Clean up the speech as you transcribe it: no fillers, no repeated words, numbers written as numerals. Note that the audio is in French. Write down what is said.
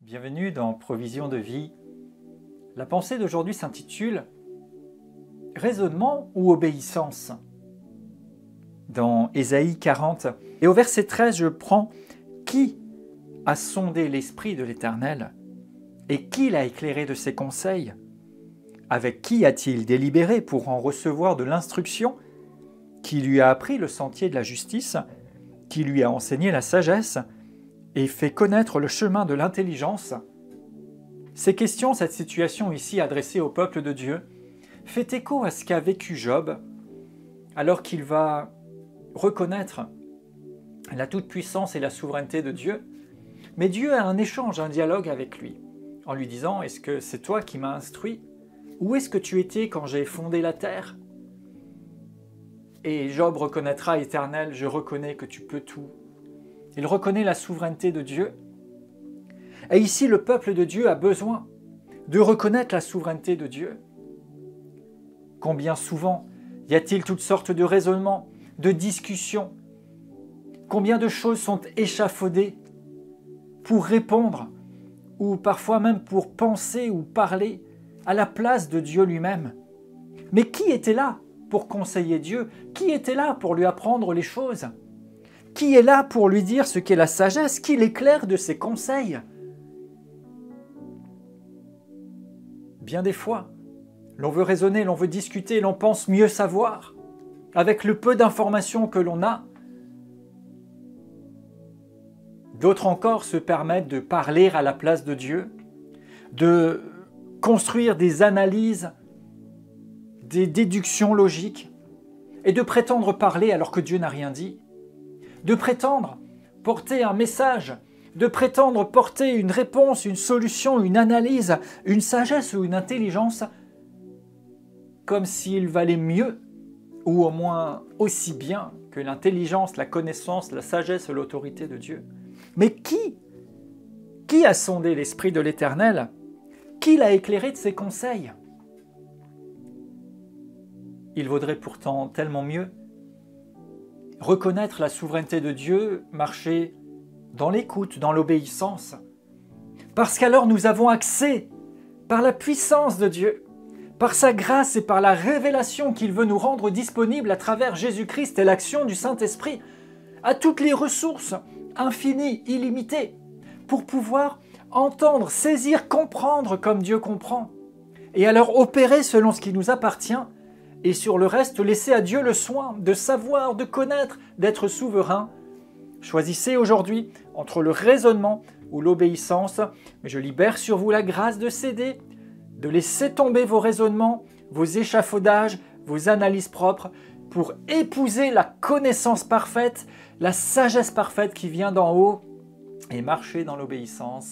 Bienvenue dans Provision de vie. La pensée d'aujourd'hui s'intitule « Raisonnement ou obéissance ?» dans Ésaïe 40. Et au verset 13, je prends « Qui a sondé l'esprit de l'Éternel et qui l'a éclairé de ses conseils? Avec qui a-t-il délibéré pour en recevoir de l'instruction? Qui lui a appris le sentier de la justice? Qui lui a enseigné la sagesse et fait connaître le chemin de l'intelligence ?» Ces questions, cette situation ici adressée au peuple de Dieu, fait écho à ce qu'a vécu Job, alors qu'il va reconnaître la toute-puissance et la souveraineté de Dieu. Mais Dieu a un échange, un dialogue avec lui, en lui disant « Est-ce que c'est toi qui m'as instruit? Où est-ce que tu étais quand j'ai fondé la terre ?» Et Job reconnaîtra, « Éternel, je reconnais que tu peux tout. » Il reconnaît la souveraineté de Dieu. Et ici, le peuple de Dieu a besoin de reconnaître la souveraineté de Dieu. Combien souvent y a-t-il toutes sortes de raisonnements, de discussions? Combien de choses sont échafaudées pour répondre, ou parfois même pour penser ou parler à la place de Dieu lui-même? Mais qui était là pour conseiller Dieu? Qui était là pour lui apprendre les choses? Qui est là pour lui dire ce qu'est la sagesse? Qui l'éclaire de ses conseils? Bien des fois, l'on veut raisonner, l'on veut discuter, l'on pense mieux savoir, avec le peu d'informations que l'on a. D'autres encore se permettent de parler à la place de Dieu, de construire des analyses, des déductions logiques, et de prétendre parler alors que Dieu n'a rien dit, de prétendre porter un message, de prétendre porter une réponse, une solution, une analyse, une sagesse ou une intelligence, comme s'il valait mieux, ou au moins aussi bien que l'intelligence, la connaissance, la sagesse et l'autorité de Dieu. Mais qui a sondé l'esprit de l'Éternel? Qui l'a éclairé de ses conseils? Il vaudrait pourtant tellement mieux reconnaître la souveraineté de Dieu, marcher dans l'écoute, dans l'obéissance. Parce qu'alors nous avons accès, par la puissance de Dieu, par sa grâce et par la révélation qu'il veut nous rendre disponibles à travers Jésus-Christ et l'action du Saint-Esprit, à toutes les ressources infinies, illimitées, pour pouvoir entendre, saisir, comprendre comme Dieu comprend, et alors opérer selon ce qui nous appartient, et sur le reste laisser à Dieu le soin de savoir, de connaître, d'être souverain. Choisissez aujourd'hui entre le raisonnement ou l'obéissance, mais je libère sur vous la grâce de céder, de laisser tomber vos raisonnements, vos échafaudages, vos analyses propres, pour épouser la connaissance parfaite, la sagesse parfaite qui vient d'en haut, et marcher dans l'obéissance.